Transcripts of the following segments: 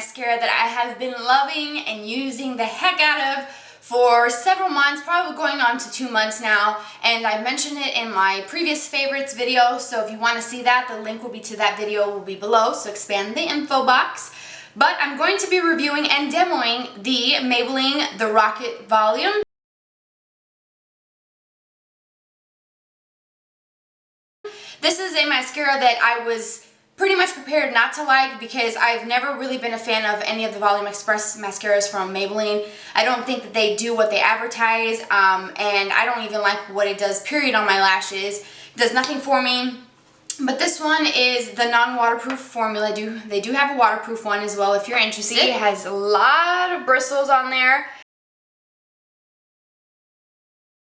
mascara that I have been loving and using the heck out of for several months, probably going on to 2 months now, and I mentioned it in my previous favorites video, so if you want to see that, the link will be to that video will be below, so expand the info box. But I'm going to be reviewing and demoing the Maybelline The Rocket Volume. This is a mascara that I was pretty much prepared not to like because I've never really been a fan of any of the Volume Express mascaras from Maybelline. I don't think that they do what they advertise, and I don't even like what it does period on my lashes. It does nothing for me. But this one is the non-waterproof formula. They do have a waterproof one as well if you're interested. It has a lot of bristles on there.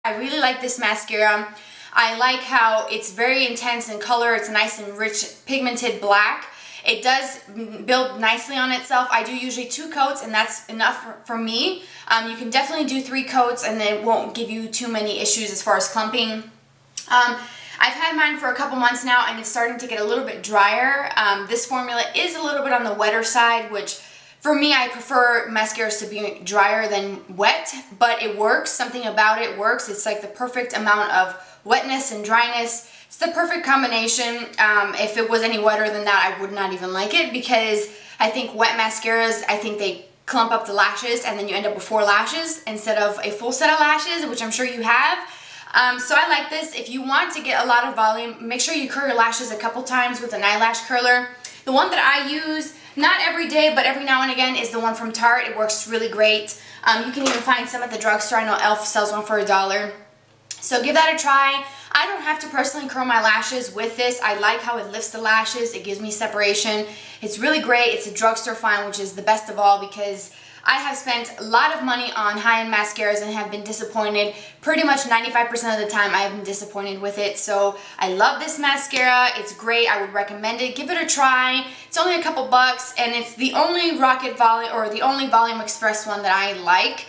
I really like this mascara. I like how it's very intense in color. It's nice and rich pigmented black. It does build nicely on itself. I do usually 2 coats and that's enough for me. You can definitely do 3 coats and it won't give you too many issues as far as clumping. I've had mine for a couple months now and it's starting to get a little bit drier. This formula is a little bit on the wetter side, which for me, I prefer mascaras to be drier than wet, but it works. Something about it works. It's like the perfect amount of wetness and dryness. It's the perfect combination. If it was any wetter than that, I would not even like it because I think wet mascaras, I think they clump up the lashes and then you end up with 4 lashes instead of a full set of lashes, which I'm sure you have. So I like this. If you want to get a lot of volume, make sure you curl your lashes a couple times with an eyelash curler. The one that I use, not every day, but every now and again, is the one from Tarte. It works really great. You can even find some at the drugstore. I know Elf sells one for $1. So give that a try. I don't have to personally curl my lashes with this. I like how it lifts the lashes. It gives me separation. It's really great. It's a drugstore find, which is the best of all because I have spent a lot of money on high-end mascaras and have been disappointed. Pretty much 95% of the time I have been disappointed with it. So I love this mascara. It's great. I would recommend it. Give it a try. It's only a couple bucks and it's the only Rocket Volume or the only Volume Express one that I like.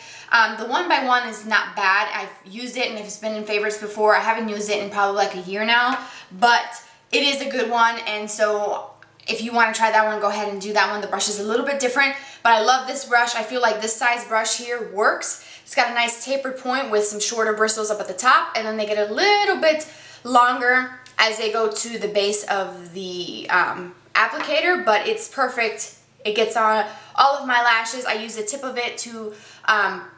The 1x1 is not bad. I've used it and it's been in favorites before. I haven't used it in probably like a year now, but it is a good one, and so if you want to try that one, go ahead and do that one. The brush is a little bit different, but I love this brush. I feel like this size brush here works. It's got a nice tapered point with some shorter bristles up at the top, and then they get a little bit longer as they go to the base of the applicator, but it's perfect. It gets on all of my lashes. I use the tip of it to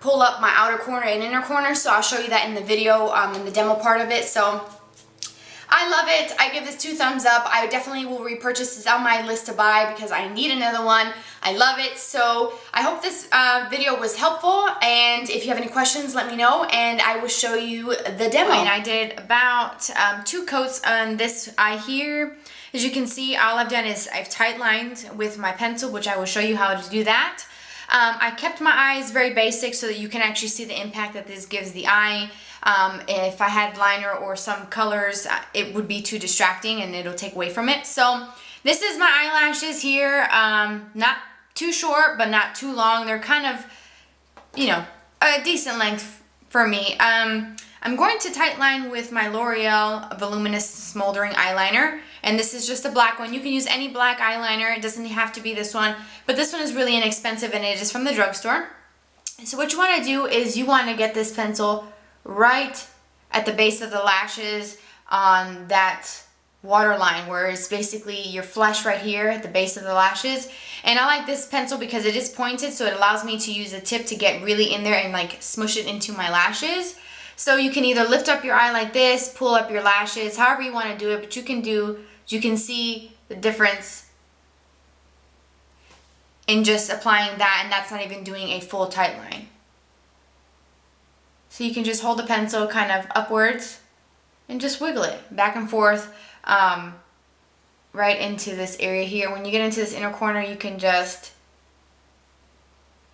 pull up my outer corner and inner corner, so I'll show you that in the video, in the demo part of it. So I love it. I give this 2 thumbs up. I definitely will repurchase this on my list to buy because I need another one. I love it. So I hope this video was helpful, and if you have any questions, let me know and I will show you the demo. And I did about 2 coats on this eye here. As you can see, all I've done is I've tight lined with my pencil, which I will show you how to do that. I kept my eyes very basic so that you can actually see the impact that this gives the eye. If I had liner or some colors, it would be too distracting and it'll take away from it. So this is my eyelashes here. Not too short, but not too long. They're kind of, you know, a decent length for me. I'm going to tight line with my L'Oreal Voluminous Smoldering Eyeliner. And this is just a black one. You can use any black eyeliner. It doesn't have to be this one. But this one is really inexpensive and it is from the drugstore. So what you want to do is you want to get this pencil right at the base of the lashes on that waterline where it's basically your flesh right here at the base of the lashes. And I like this pencil because it is pointed, so it allows me to use a tip to get really in there and like smush it into my lashes. So you can either lift up your eye like this, pull up your lashes, however you want to do it, but you can see the difference in just applying that, and that's not even doing a full tight line. So you can just hold the pencil kind of upwards and just wiggle it back and forth right into this area here. When you get into this inner corner, you can just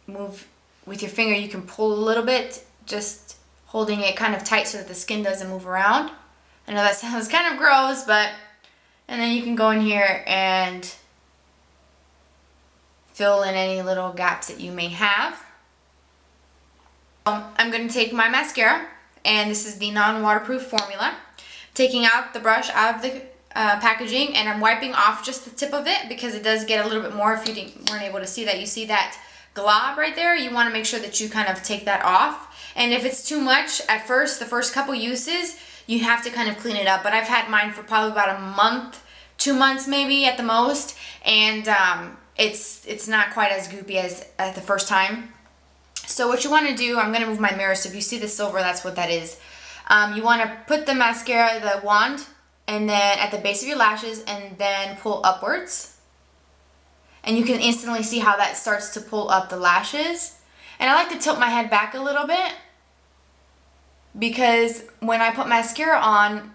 move with your finger. You can pull a little bit, just holding it kind of tight so that the skin doesn't move around. I know that sounds kind of gross, but, and then you can go in here and fill in any little gaps that you may have. I'm going to take my mascara, and this is the non-waterproof formula. Taking out the brush out of the packaging, and I'm wiping off just the tip of it because it does get a little bit more. If you weren't able to see that, you see that glob right there. You want to make sure that you kind of take that off. And if it's too much at first, the first couple uses, you have to kind of clean it up. But I've had mine for probably about a month, 2 months maybe at the most, and it's not quite as goopy as at the first time. So what you want to do, I'm going to move my mirror, so if you see the silver, that's what that is. You want to put the mascara, the wand, and then at the base of your lashes, and then pull upwards. And you can instantly see how that starts to pull up the lashes. And I like to tilt my head back a little bit, because when I put mascara on,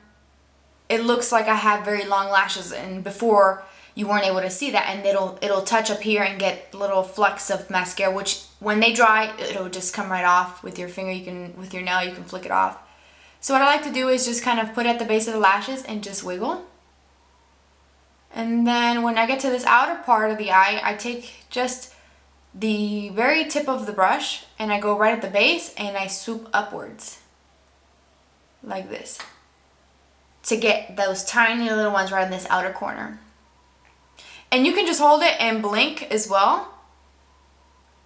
it looks like I have very long lashes, and before you weren't able to see that, and it'll touch up here and get little flecks of mascara, which when they dry, it'll just come right off with your finger. With your nail, you can flick it off. So what I like to do is just kind of put it at the base of the lashes and just wiggle. And then when I get to this outer part of the eye, I take just the very tip of the brush and I go right at the base and I swoop upwards like this to get those tiny little ones right in this outer corner. And you can just hold it and blink as well,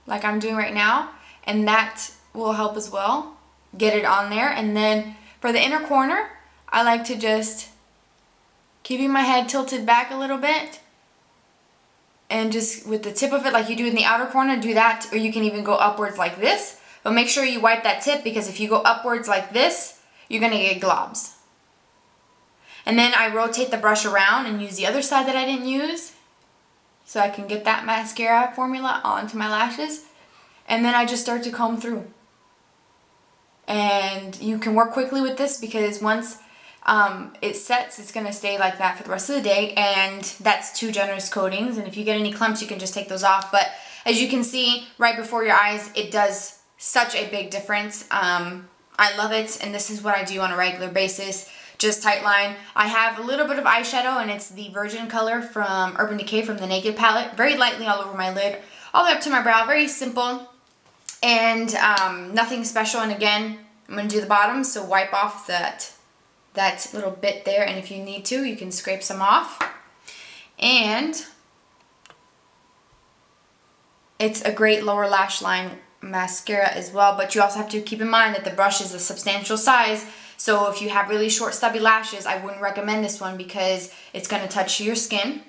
like I'm doing right now, and that will help as well get it on there. And then for the inner corner, I like to just keeping my head tilted back a little bit, and just with the tip of it, like you do in the outer corner, do that, or you can even go upwards like this. But make sure you wipe that tip, because if you go upwards like this, you're gonna get globs. And then I rotate the brush around and use the other side that I didn't use, so I can get that mascara formula onto my lashes. And then I just start to comb through. And you can work quickly with this, because once it sets, it's going to stay like that for the rest of the day, and that's 2 generous coatings. And if you get any clumps, you can just take those off. But as you can see right before your eyes, it does such a big difference. I love it, and this is what I do on a regular basis. Just tight line. I have a little bit of eyeshadow, and it's the Virgin color from Urban Decay from the Naked palette. Very lightly all over my lid, all the way up to my brow. Very simple, and nothing special. And again, I'm going to do the bottom, so wipe off that little bit there, and if you need to, you can scrape some off. And it's a great lower lash line mascara as well, but you also have to keep in mind that the brush is a substantial size, so if you have really short stubby lashes, I wouldn't recommend this one because it's going to touch your skin.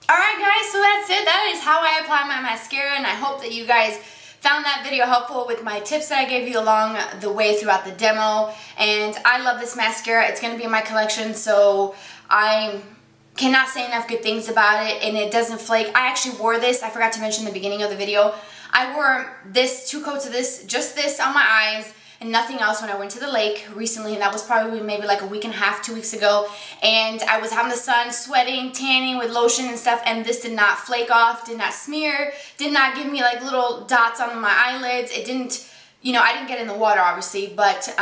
Alright guys, so that's it. That is how I apply my mascara, and I hope that you guys found that video helpful with my tips that I gave you along the way throughout the demo. And I love this mascara. It's going to be in my collection, so I cannot say enough good things about it, and it doesn't flake. I actually wore this. I forgot to mention in the beginning of the video. I wore this, 2 coats of this, just this on my eyes, and nothing else when I went to the lake recently, and that was probably maybe like a week and a half, 2 weeks ago. And I was out in the sun, sweating, tanning with lotion and stuff, and this did not flake off, did not smear, did not give me like little dots on my eyelids. It didn't, you know, I didn't get in the water obviously, but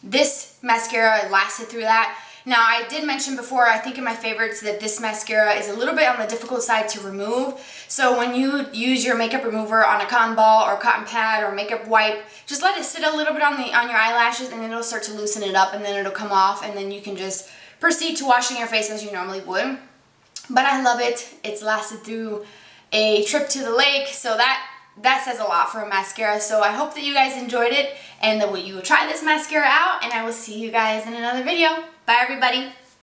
this mascara lasted through that. Now, I did mention before, I think in my favorites, that this mascara is a little bit on the difficult side to remove. So when you use your makeup remover on a cotton ball or cotton pad or makeup wipe, just let it sit a little bit on your eyelashes, and then it'll start to loosen it up, and then it'll come off, and then you can just proceed to washing your face as you normally would. But I love it. It's lasted through a trip to the lake, so that says a lot for a mascara. So I hope that you guys enjoyed it, and that you will try this mascara out, and I will see you guys in another video. Bye everybody.